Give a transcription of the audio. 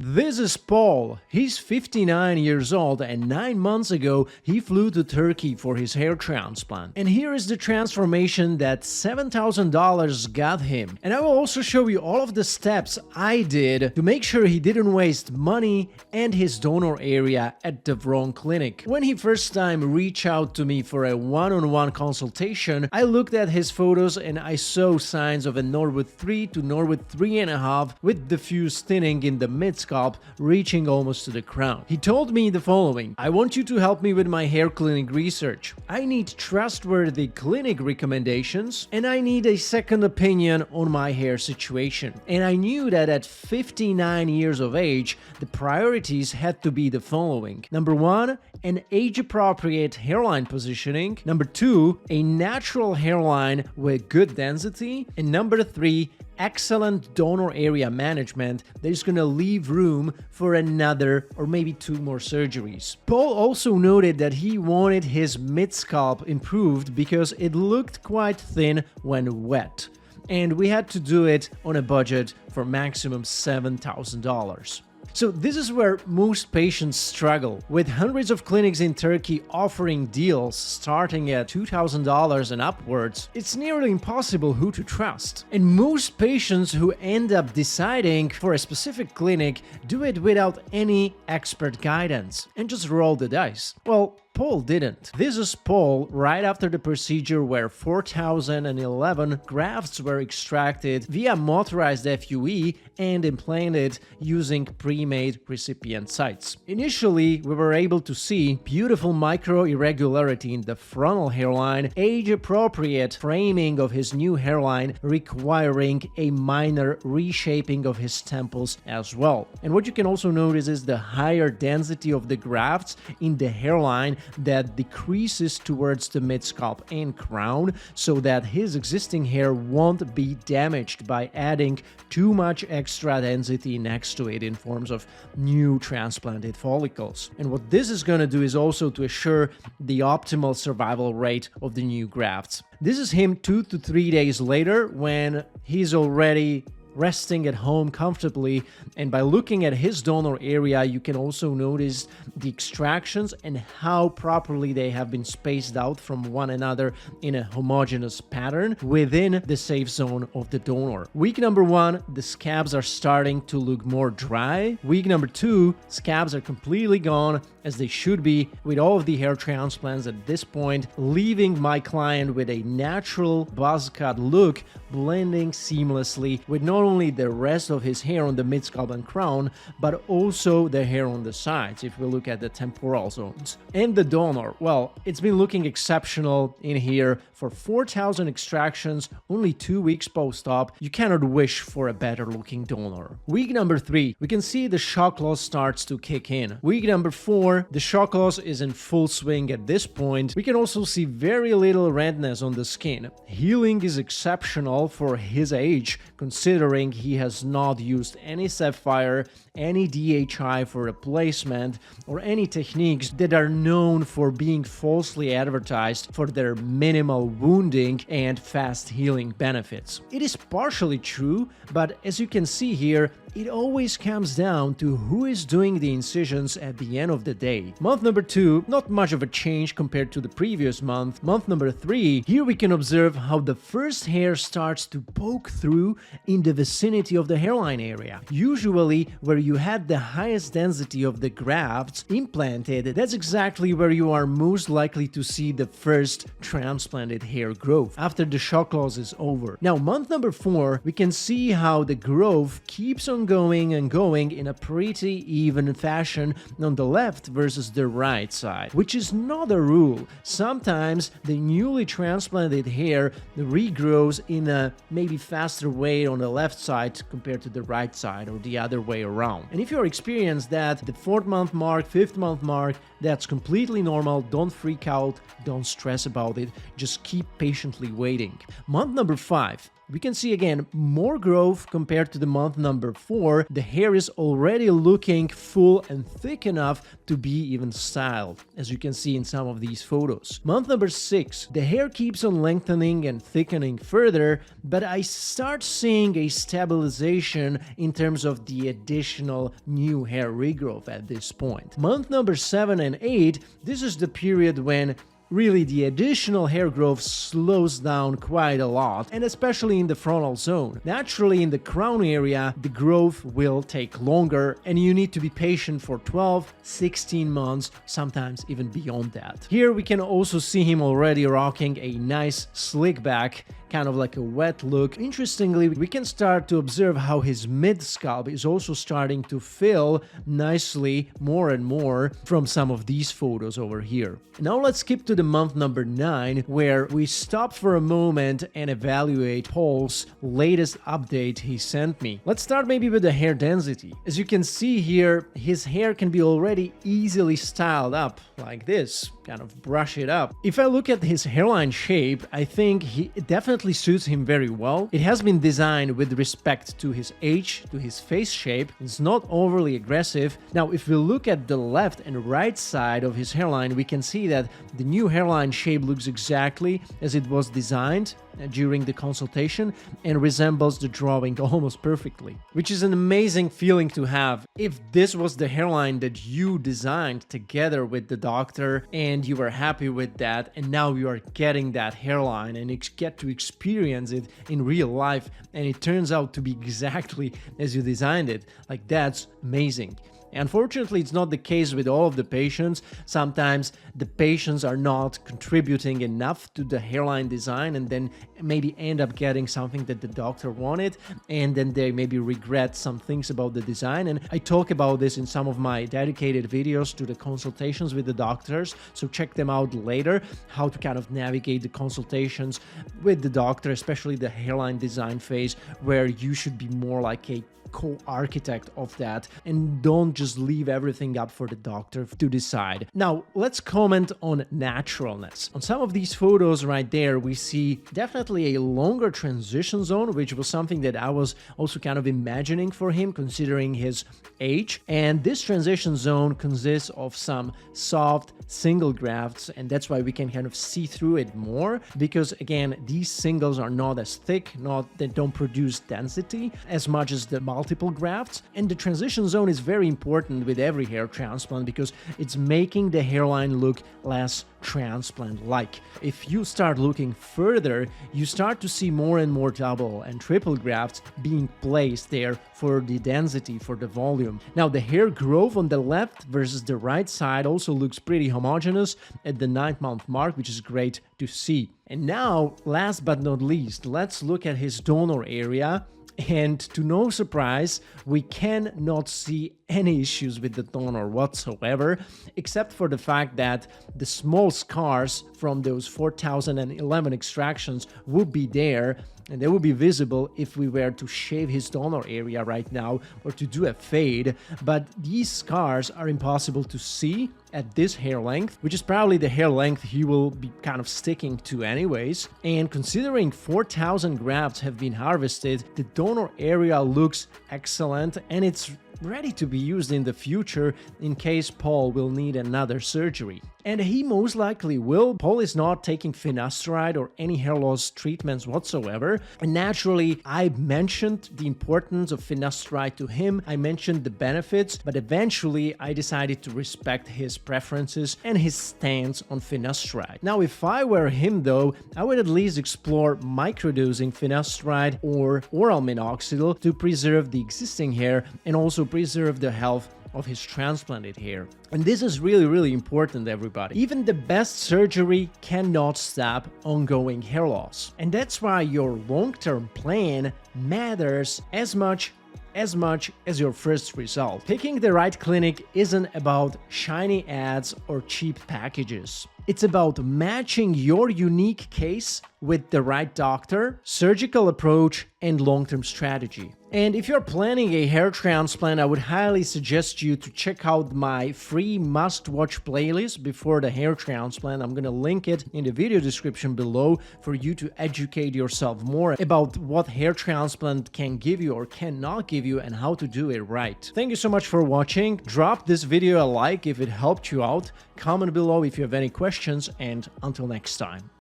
This is Paul. He's 59 years old and 9 months ago he flew to Turkey for his hair transplant. And here is the transformation that $7,000 got him. And I will also show you all of the steps I did to make sure he didn't waste money and his donor area at the wrong clinic. When he first time reached out to me for a one-on-one consultation, I looked at his photos and I saw signs of a Norwood 3 to Norwood 3.5 with diffuse thinning in the mid-scalp reaching almost to the crown. He told me the following: I want you to help me with my hair clinic research. I need trustworthy clinic recommendations and I need a second opinion on my hair situation. And I knew that at 59 years of age, the priorities had to be the following. Number 1, an age-appropriate hairline positioning. Number 2, a natural hairline with good density. And number 3, excellent donor area management that is going to leave room for another or maybe 2 more surgeries. Paul also noted that he wanted his mid-scalp improved because it looked quite thin when wet, and we had to do it on a budget for maximum $7,000. So this is where most patients struggle. With hundreds of clinics in Turkey offering deals starting at $2,000 and upwards, it's nearly impossible who to trust. And most patients who end up deciding for a specific clinic do it without any expert guidance and just roll the dice. Well, Paul didn't. This is Paul right after the procedure where 4,011 grafts were extracted via motorized FUE and implanted using pre-made recipient sites. Initially, we were able to see beautiful micro irregularity in the frontal hairline, age-appropriate framing of his new hairline requiring a minor reshaping of his temples as well. And what you can also notice is the higher density of the grafts in the hairline that decreases towards the mid-scalp and crown so that his existing hair won't be damaged by adding too much extra density next to it in forms of new transplanted follicles. And what this is going to do is also to assure the optimal survival rate of the new grafts. This is him 2 to 3 days later when he's already resting at home comfortably, and by looking at his donor area you can also notice the extractions and how properly they have been spaced out from one another in a homogeneous pattern within the safe zone of the donor. Week number 1, the scabs are starting to look more dry. Week number 2, scabs are completely gone, as they should be with all of the hair transplants at this point, leaving my client with a natural buzz cut look blending seamlessly with not only the rest of his hair on the mid-scalp and crown, but also the hair on the sides if we look at the temporal zones. And the donor, well, it's been looking exceptional in here. For 4,000 extractions, only 2 weeks post-op, you cannot wish for a better looking donor. Week number 3, we can see the shock loss starts to kick in. Week number 4, the shock loss is in full swing at this point. We can also see very little redness on the skin. Healing is exceptional for his age, considering he has not used any sapphire, any DHI for replacement, or any techniques that are known for being falsely advertised for their minimal wounding and fast healing benefits. It is partially true, but as you can see here, it always comes down to who is doing the incisions at the end of the day. Month number 2, not much of a change compared to the previous month. Month number 3, here we can observe how the first hair starts to poke through in the vicinity of the hairline area. Usually, where you had the highest density of the grafts implanted, that's exactly where you are most likely to see the first transplanted hair growth after the shock loss is over. Now, month number 4, we can see how the growth keeps on going and going in a pretty even fashion on the left versus the right side, which is not a rule. Sometimes the newly transplanted hair regrows in a maybe faster way on the left side compared to the right side, or the other way around. And if you're experienced that the 4th month mark, 5th month mark, that's completely normal. Don't freak out, don't stress about it, just keep patiently waiting. Month number 5. we can see again more growth compared to the month number 4. The hair is already looking full and thick enough to be even styled, as you can see in some of these photos. Month number 6, the hair keeps on lengthening and thickening further, but I start seeing a stabilization in terms of the additional new hair regrowth at this point. Month number 7 and 8, this is the period when really the additional hair growth slows down quite a lot, and especially in the frontal zone. Naturally, in the crown area, the growth will take longer, and you need to be patient for 12, 16 months, sometimes even beyond that. Here we can also see him already rocking a nice slick back, kind of like a wet look. Interestingly, we can start to observe how his mid-scalp is also starting to fill nicely more and more from some of these photos over here. Now let's skip to the month number 9, where we stop for a moment and evaluate Paul's latest update he sent me. Let's start maybe with the hair density. As you can see here, his hair can be already easily styled up like this, kind of brush it up. If I look at his hairline shape, I think it definitely suits him very well. It has been designed with respect to his age, to his face shape. It's not overly aggressive. Now, if we look at the left and right side of his hairline, we can see that the new hairline shape looks exactly as it was designed during the consultation and resembles the drawing almost perfectly, which is an amazing feeling to have. If this was the hairline that you designed together with the doctor and you were happy with that, and now you are getting that hairline and get to experience it in real life, and it turns out to be exactly as you designed it, like, that's amazing. Unfortunately, it's not the case with all of the patients. Sometimes the patients are not contributing enough to the hairline design and then maybe end up getting something that the doctor wanted, and then they maybe regret some things about the design. And I talk about this in some of my dedicated videos to the consultations with the doctors, so check them out later, how to kind of navigate the consultations with the doctor, especially the hairline design phase, where you should be more like a co-architect of that and don't just leave everything up for the doctor to decide. Now, let's comment on naturalness. On some of these photos right there, we see definitely a longer transition zone, which was something that I was also kind of imagining for him considering his age. And this transition zone consists of some soft single grafts, and that's why we can kind of see through it more, because again, these singles are not as thick, they don't produce density as much as the multiple grafts. And the transition zone is very important with every hair transplant because it's making the hairline look less transplant-like. If you start looking further, you start to see more and more double and triple grafts being placed there for the density, for the volume. Now, the hair growth on the left versus the right side also looks pretty homogeneous at the 9th-month mark, which is great to see. And now, last but not least, let's look at his donor area. And to no surprise, we cannot see any issues with the donor whatsoever, except for the fact that the small scars from those 4011 extractions would be there, and they would be visible if we were to shave his donor area right now or to do a fade, but these scars are impossible to see at this hair length, which is probably the hair length he will be kind of sticking to anyways. And considering 4,000 grafts have been harvested, the donor area looks excellent, and it's ready to be used in the future in case Paul will need another surgery. And he most likely will. Paul is not taking finasteride or any hair loss treatments whatsoever. And naturally, I mentioned the importance of finasteride to him. I mentioned the benefits, but eventually I decided to respect his preferences and his stance on finasteride. Now, if I were him though, I would at least explore microdosing finasteride or oral minoxidil to preserve the existing hair and also preserve the health of his transplanted hair. And this is really important, everybody. Even the best surgery cannot stop ongoing hair loss. And that's why your long-term plan matters as much as your first result. Picking the right clinic isn't about shiny ads or cheap packages. It's about matching your unique case with the right doctor, surgical approach, and long-term strategy. And if you're planning a hair transplant, I would highly suggest you to check out my free must-watch playlist before the hair transplant. I'm gonna link it in the video description below for you to educate yourself more about what hair transplant can give you or cannot give you and how to do it right. Thank you so much for watching. Drop this video a like if it helped you out. Comment below if you have any questions, and until next time.